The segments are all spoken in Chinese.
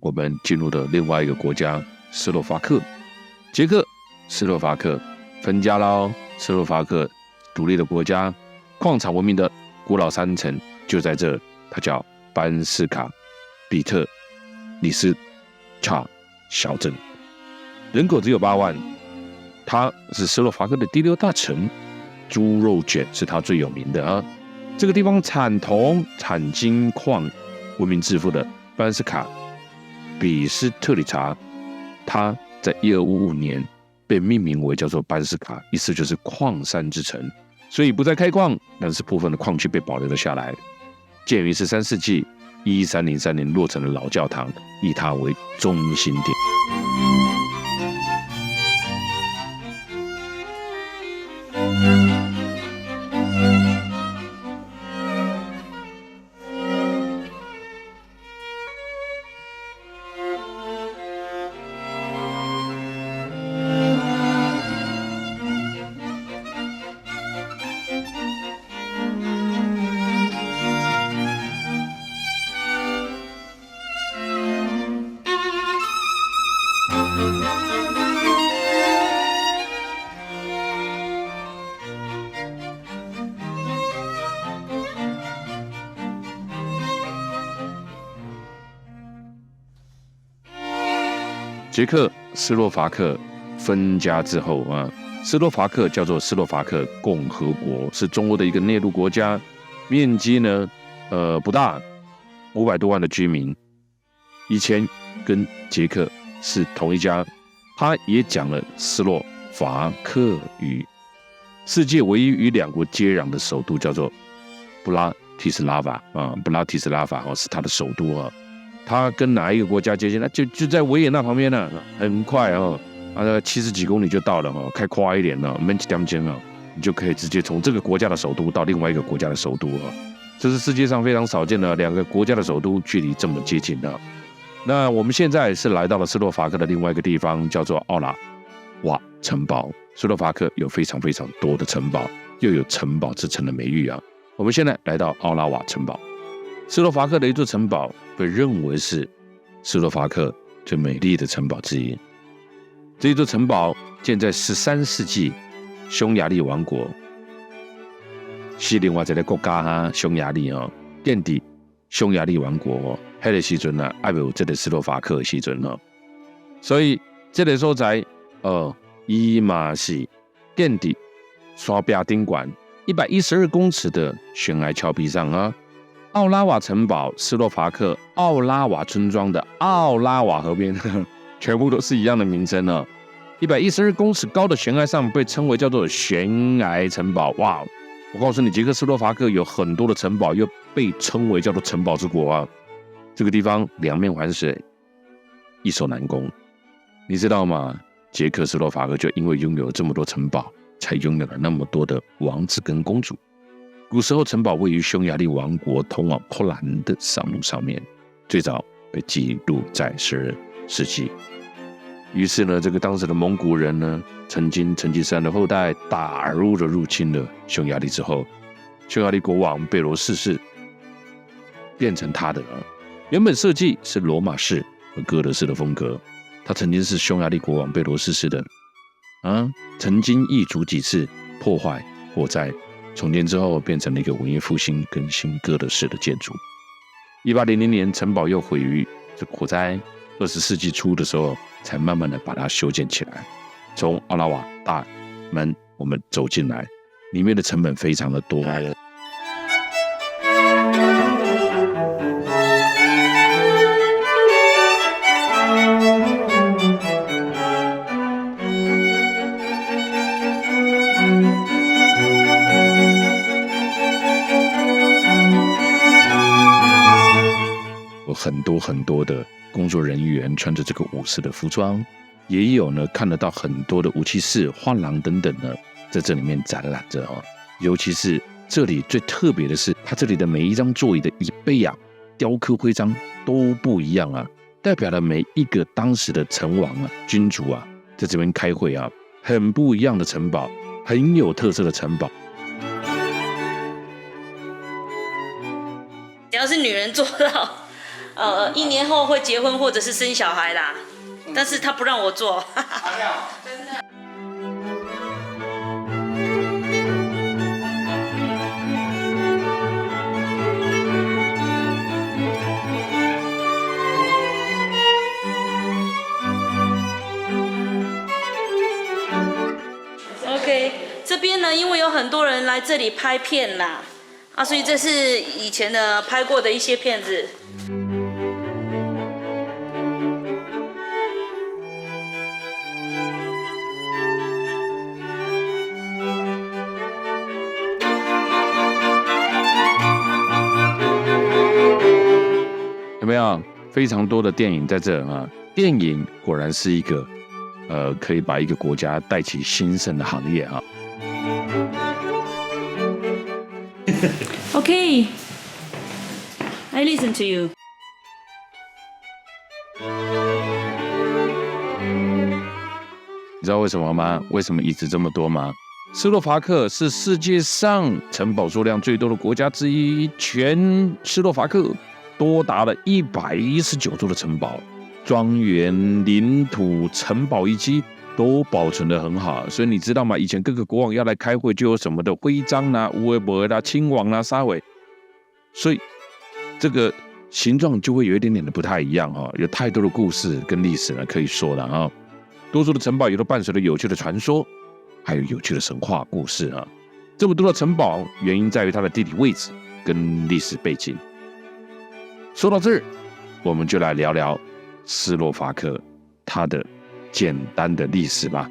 我们进入的另外一个国家斯洛伐克，捷克斯洛伐克分家喽。斯洛伐克独立的国家，矿产文明的古老山城就在这，它叫班斯卡比特里斯恰小镇，人口只有8万，它是斯洛伐克的第6大城，猪肉卷是它最有名的啊。这个地方产铜、产金矿闻名致富的班斯卡比斯特里察，它在1255年被命名为叫做班斯卡，意思就是矿山之城，所以不再开矿，但是部分的矿区被保留了下来。建于13世纪，1303年落成的老教堂，以它为中心点。捷克斯洛伐克分家之后啊，斯洛伐克叫做斯洛伐克共和国，是中欧的一个内陆国家，面积呢不大，500多万的居民。以前跟捷克是同一家，他也讲了斯洛伐克语。世界唯一与2国接壤的首都叫做布拉提斯拉法啊，布拉提斯拉法是他的首都啊。它跟哪一个国家接近？那就在维也纳旁边呢，很快70几公里就到了开快一点没几点钟你就可以直接从这个国家的首都到另外一个国家的首都这是世界上非常少见的2个国家的首都距离这么接近的。那我们现在是来到了斯洛伐克的另外一个地方，叫做奥拉瓦城堡。斯洛伐克有非常非常多的城堡，又有城堡之城的美誉啊。我们现在来到奥拉瓦城堡，斯洛伐克的一座城堡被认为是斯洛伐克最美丽的城堡之一。这一座城堡建在13世纪匈牙利王国，是另外一个国家匈牙利建伫匈牙利王国那个时阵还没有这个斯洛伐克的时阵所以这个所在伊嘛是建伫山壁顶管112公尺的悬崖峭壁上奥拉瓦城堡，斯洛伐克奥拉瓦村庄的奥拉瓦河边，全部都是一样的名称112公尺高的悬崖上被称为叫做悬崖城堡。哇！我告诉你，捷克斯洛伐克有很多的城堡，又被称为叫做城堡之国这个地方2面环水，易守难攻。你知道吗？捷克斯洛伐克就因为拥有了这么多城堡，才拥有了那么多的王子跟公主。古时候，城堡位于匈牙利王国通往波兰的山路上面，最早被记录在12世纪。于是呢，这个当时的蒙古人呢，成吉思汗的后代打入侵了匈牙利之后，匈牙利国王贝罗四世变成他的原本设计是罗马式和哥德式的风格，他曾经是匈牙利国王贝罗四世的曾经易主几次，破坏火灾。重建之后变成了一个文艺复兴跟新哥德式的建筑。1800年城堡又毁于这火灾，20世纪初的时候才慢慢的把它修建起来。从奥拉瓦大门我们走进来，里面的成本非常的多。很多很多的工作人员穿着这个武士的服装，也有呢看得到很多的武器室、画廊等等呢，在这里面展览着哦。尤其是这里最特别的是，它这里的每一张座椅的椅背啊，雕刻徽章都不一样啊，代表了每一个当时的城王啊、君主啊，在这边开会啊，很不一样的城堡，很有特色的城堡。只要是女人做到，1年后会结婚或者是生小孩啦，但是他不让我做。真的。OK， 这边呢，因为有很多人来这里拍片啦。所以这是以前的拍过的一些片子。有没有非常多的电影在这啊？电影果然是一个可以把一个国家带起兴盛的行业啊。Okay, I listen to you. 你知道为什么吗？为什么椅子这么多吗？斯洛伐克是世界上城堡数量最多的国家之一，全斯洛伐克多达了119座的城堡、庄园、领土、城堡遗迹都保存得很好。所以你知道吗？以前各个国王要来开会，就有什么的徽章啦、乌维伯啦、亲王啦、沙韦，所以这个形状就会有一点点的不太一样哈。有太多的故事跟历史呢可以说了啊。多数的城堡也都伴随着有趣的传说，还有有趣的神话故事啊。这么多的城堡，原因在于它的地理位置跟历史背景。说到这儿，我们就来聊聊斯洛伐克它的简单的历史吧。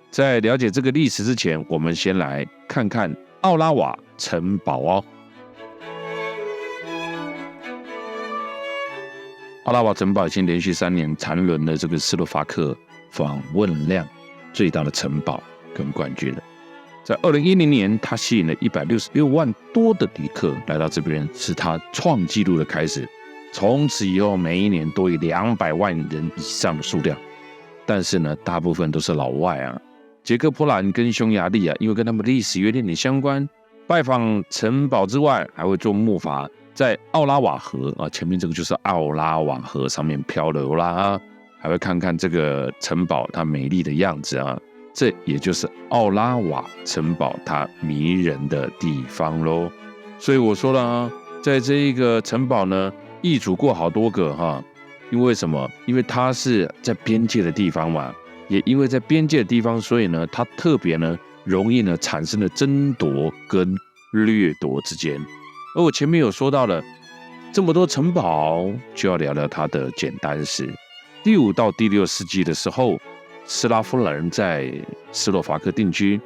在了解这个历史之前，我们先来看看奥拉瓦城堡哦。奥拉瓦城堡已经连续3年蝉联了这个斯洛伐克访问量最大的城堡跟冠军了。在2010年，它吸引了166万多的旅客来到这边，是它创纪录的开始。从此以后，每一年都有200万人以上的数量。但是呢，大部分都是老外啊。捷克、波兰跟匈牙利啊，因为跟他们历史有点相关，拜访城堡之外，还会坐木筏在奥拉瓦河啊，前面这个就是奥拉瓦河上面漂流啦，还会看看这个城堡它美丽的样子啊。这也就是奥拉瓦城堡它迷人的地方咯。所以我说了啊，在这一个城堡呢，易主过好多个哈。因为什么？因为它是在边界的地方嘛，也因为在边界的地方，所以呢，它特别呢容易呢产生了争夺跟掠夺之间。而我前面有说到了这么多城堡，就要聊聊它的简单史。第5到第6世纪的时候，斯拉夫人在斯洛伐克定居。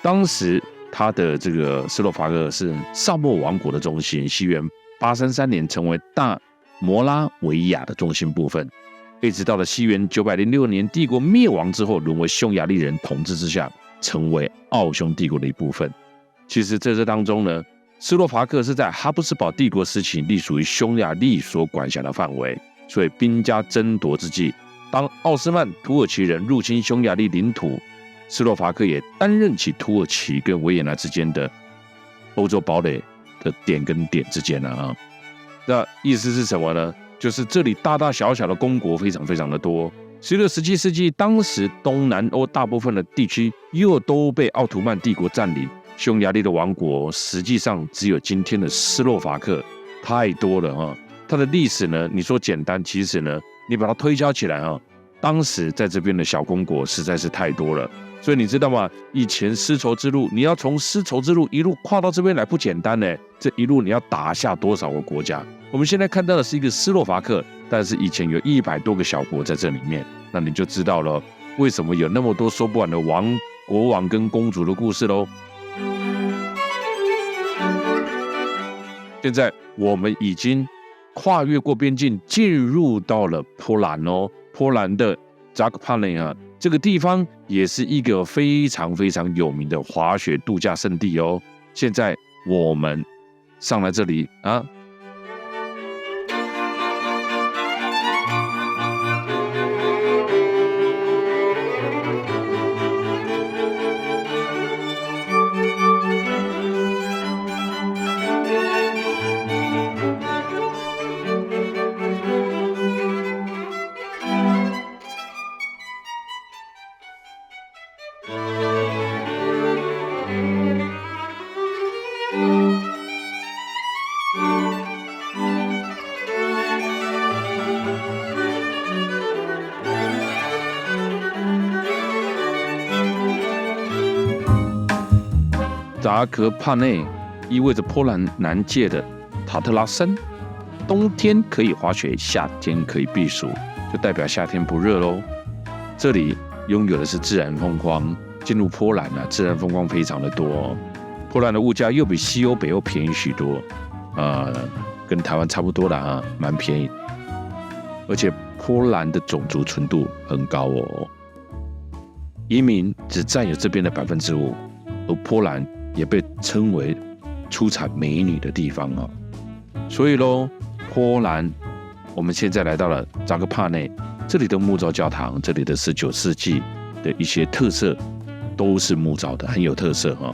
当时他的这个斯洛伐克是萨莫王国的中心，西元833年成为大摩拉维亚的中心部分，一直到了西元906年帝国灭亡之后，沦为匈牙利人统治之下，成为奥匈帝国的一部分。其实在这当中呢，斯洛伐克是在哈布斯堡帝国时期隶属于匈牙利所管辖的范围，所以兵家争夺之际，当奥斯曼土耳其人入侵匈牙利领土，斯洛伐克也担任起土耳其跟维也纳之间的欧洲堡垒的点跟点之间啊。那意思是什么呢？就是这里大大小小的公国非常非常的多。16、17世纪，当时东南欧大部分的地区又都被奥图曼帝国占领，匈牙利的王国实际上只有今天的斯洛伐克，太多了哈。它的历史呢，你说简单，其实呢，你把它推敲起来啊，当时在这边的小公国实在是太多了。所以你知道吗？以前丝绸之路，你要从丝绸之路一路跨到这边来不简单呢。这一路你要打下多少个国家？我们现在看到的是一个斯洛伐克，但是以前有100多个小国在这里面，那你就知道了为什么有那么多说不完的国王跟公主的故事喽。现在我们已经跨越过边境，进入到了波兰哦。波兰的扎克帕内啊，这个地方也是一个非常非常有名的滑雪度假胜地哦。现在我们上来这里啊。扎克帕内意味着波兰南界的塔特拉山，冬天可以滑雪，夏天可以避暑，就代表夏天不热咯。这里拥有的是自然风光，进入波兰啊，自然风光非常的多哦。波兰的物价又比西欧、北欧便宜许多，跟台湾差不多啦啊，蛮便宜。而且波兰的种族纯度很高哦，移民只占有这边的5%，而波兰也被称为出产美女的地方啊。所以咯，波兰我们现在来到了扎克帕内，这里的木造教堂，这里的19世纪的一些特色都是木造的，很有特色哈。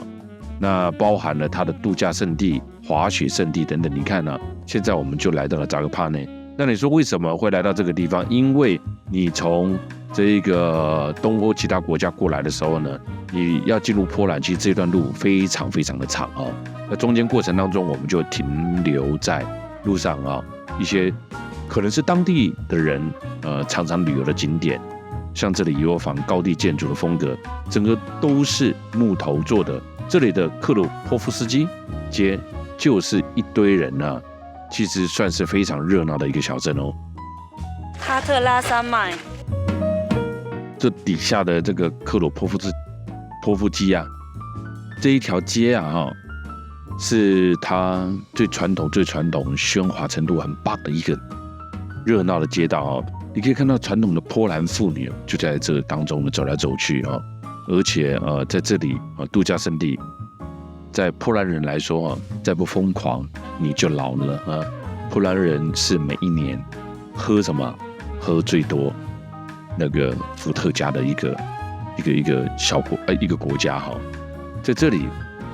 那包含了它的度假胜地、滑雪胜地等等。你看啊，现在我们就来到了扎克帕内。那你说为什么会来到这个地方？因为你从这个东欧其他国家过来的时候呢，你要进入波兰，其实这段路非常非常的长啊。那中间过程当中，我们就停留在路上啊，一些可能是当地的人常常旅游的景点，像这里有仿高地建筑的风格，整个都是木头做的。这里的克鲁波夫斯基街就是一堆人啊，其实算是非常热闹的一个小镇哦。塔特拉山脉，这底下的这个克鲁波夫基啊，这一条街啊，是它最传统、喧哗程度很棒的一个热闹的街道哦。你可以看到传统的波兰妇女就在这当中走来走去哦。而且在这里度假胜地，在波兰人来说再不疯狂你就老了啊！波兰人是每一年喝什么？喝最多那个伏特加的一个国家哈。在这里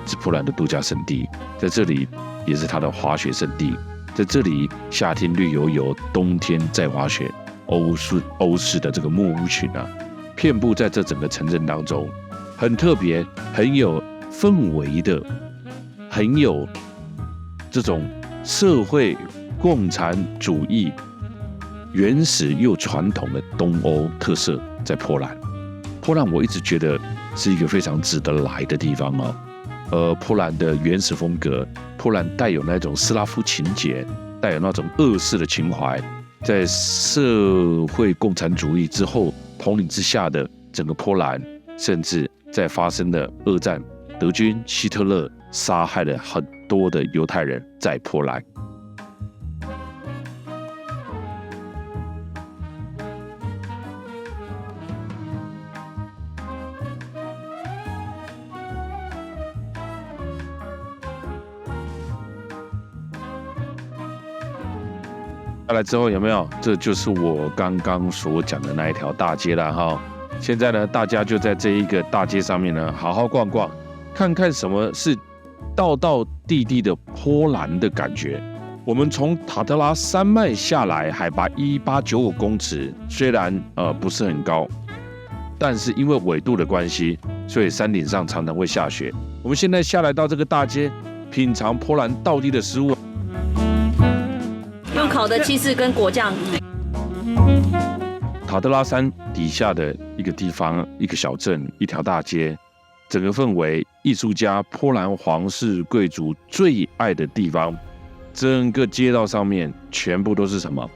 是波兰的度假胜地，在这里也是它的滑雪胜地，在这里夏天绿油油，冬天在滑雪。欧式的这个木屋群啊，遍布在这整个城镇当中，很特别，很有氛围的，很有这种社会共产主义原始又传统的东欧特色。在波兰我一直觉得是一个非常值得来的地方哦。波兰的原始风格，波兰带有那种斯拉夫情节，带有那种俄式的情怀，在社会共产主义之后统领之下的整个波兰，甚至在发生的二战，德军希特勒杀害了很多的犹太人在波兰。下来之后有没有？这就是我刚刚所讲的那一条大街了哈。现在呢，大家就在这一个大街上面呢，好好逛逛，看看什么是道道地地的波兰的感觉。我们从塔特拉山脉下来，海拔1895公尺，虽然不是很高，但是因为纬度的关系，所以山顶上常常会下雪。我们现在下来到这个大街，品尝波兰道地的食物。用烤的起司跟果酱。塔特拉山底下的一个地方，一个小镇，一条大街，整个氛围，艺术家、波兰皇室贵族最爱的地方。整个街道上面全部都是什么？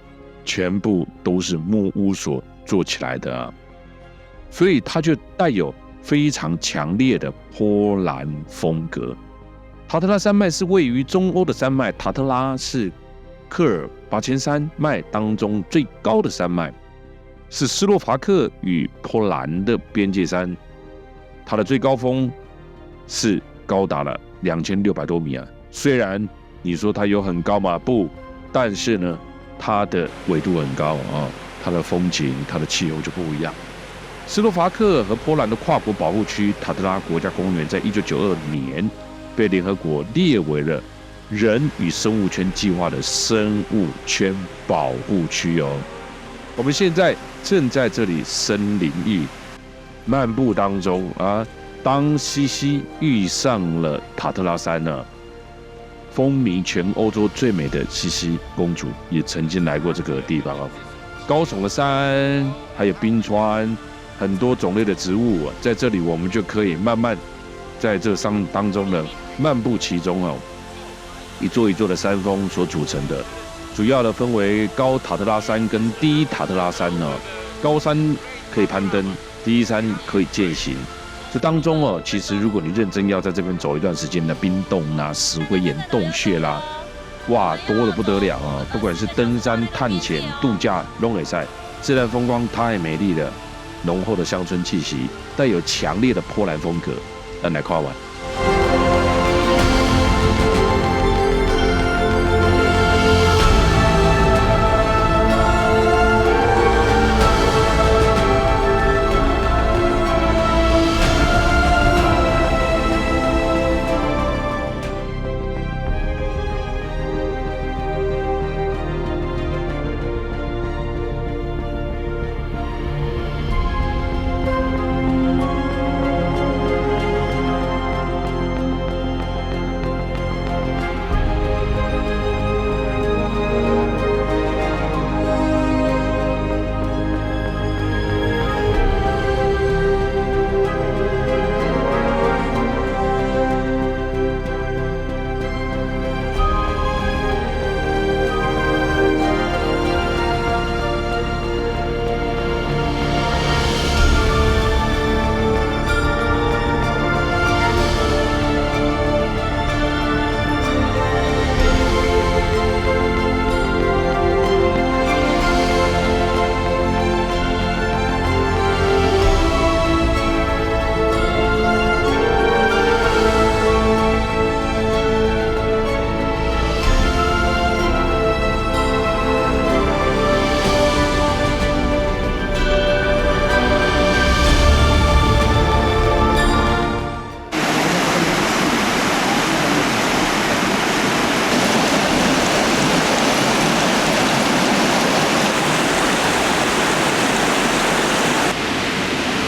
全部都是木屋所做起来的啊，所以它就带有非常强烈的波兰风格。塔特拉山脉是位于中欧的山脉，塔特拉是克尔巴阡山脉当中最高的山脉，是斯洛伐克与波兰的边界山。它的最高峰是高达了2600多米啊。虽然你说它有很高吗？不，但是呢，它的纬度很高啊，它的风景、它的气候就不一样。斯洛伐克和波兰的跨国保护区塔特拉国家公园，在1992年被联合国列为了人与生物圈计划的生物圈保护区哦。我们现在正在这里森林浴漫步当中啊，当西西遇上了塔特拉山呢，风靡全欧洲最美的西西公主也曾经来过这个地方哦。高耸的山，还有冰川，很多种类的植物，在这里我们就可以慢慢在这山当中呢漫步其中哦。一座一座的山峰所组成的，主要的分为高塔特拉山跟低塔特拉山呢。高山可以攀登，低山可以健行。这当中哦，其实如果你认真要在这边走一段时间的冰洞啦、石灰岩洞穴啦，哇，多得不得了啊！不管是登山、探险、度假、拢可赛，自然风光太美丽了，浓厚的乡村气息，带有强烈的波兰风格，让来看完。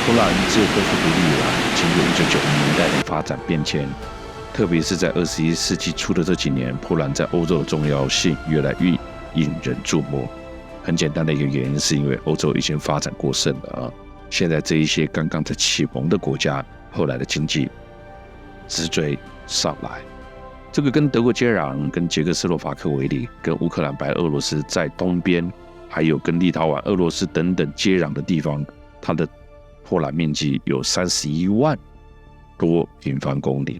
波兰自恢复独立以来，经过1990年代的发展变迁，特别是在21世纪初的这几年，波兰在欧洲的重要性越来越引人注目。很简单的一个原因，是因为欧洲已经发展过剩了啊。现在这一些刚刚在启蒙的国家，后来的经济直追上来。这个跟德国接壤，跟捷克斯洛伐克为例，跟乌克兰、白俄罗斯在东边，还有跟立陶宛、俄罗斯等等接壤的地方，它的波兰面积有31万多平方公里，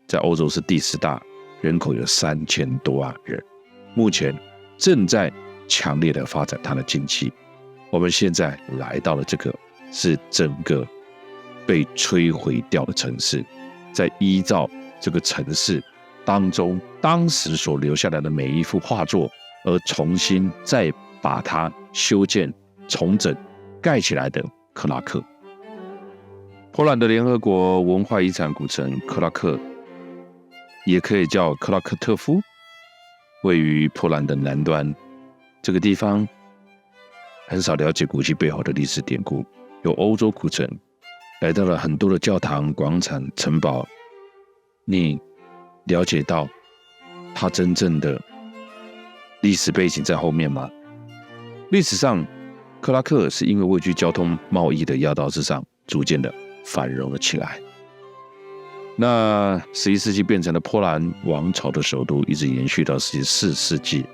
在欧洲是第10大，人口有3000多万人，目前正在强烈的发展它的经济。我们现在来到了这个是整个被摧毁掉的城市，在依照这个城市当中当时所留下来的每一幅画作，而重新再把它修建、重整、盖起来的克拉克。波兰的联合国文化遗产古城克拉克，也可以叫克拉克特夫，位于波兰的南端。这个地方很少了解古迹背后的历史典故，有欧洲古城，来到了很多的教堂、广场、城堡，你了解到它真正的历史背景在后面吗？历史上，克拉克是因为位居交通贸易的要道之上，逐渐的繁荣了起来。那11世纪变成了波兰王朝的首都，一直延续到14世纪。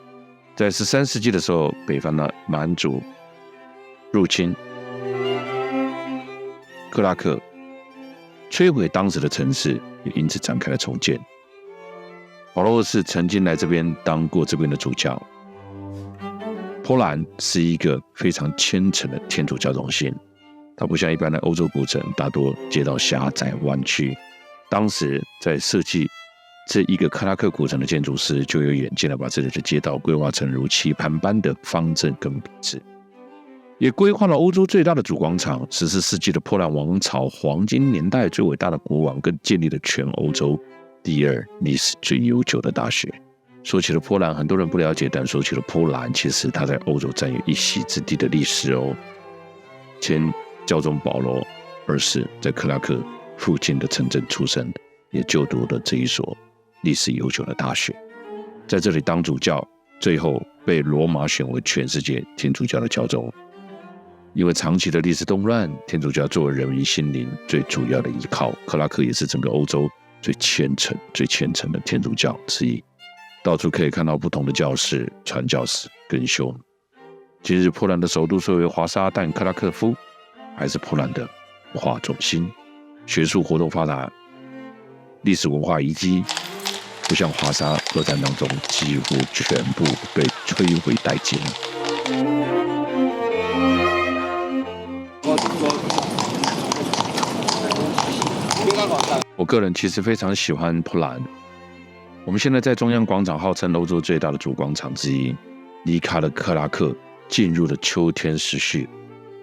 在13世纪的时候，北方的蛮族入侵克拉克，摧毁当时的城市，也因此展开了重建。保罗二世曾经来这边当过这边的主教，波兰是一个非常虔诚的天主教中心，它不像一般的欧洲古城，大多街道狭窄弯曲。当时在设计这一个克拉克古城的建筑师就有远见的把这里的街道规划成如棋盘般的方正跟笔直，也规划了欧洲最大的主广场，14世纪的波兰王朝黄金年代最伟大的国王，跟建立了全欧洲第2历史最悠久的大学。说起了波兰，很多人不了解，但说起了波兰，其实它在欧洲占有一席之地的历史哦。前教宗保罗2世在克拉克附近的城镇出生，也就读了这一所历史悠久的大学，在这里当主教，最后被罗马选为全世界天主教的教宗。因为长期的历史动乱，天主教作为人民心灵最主要的依靠，克拉克也是整个欧洲最虔诚的天主教之一。到处可以看到不同的教士、传教士跟修女。今日波兰的首都虽为华沙，但克拉克夫还是波兰的文化中心，学术活动发达，历史文化遗迹不像华沙二战当中几乎全部被摧毁殆尽。我个人其实非常喜欢波兰。我们现在在中央广场，号称欧洲最大的主广场之一，离开了克拉克，进入了秋天时序。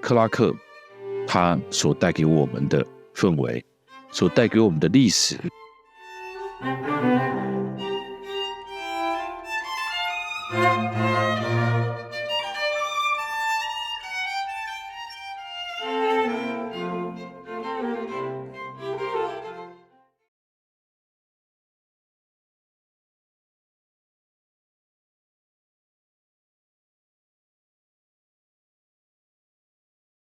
克拉克它所带给我们的氛围，所带给我们的历史，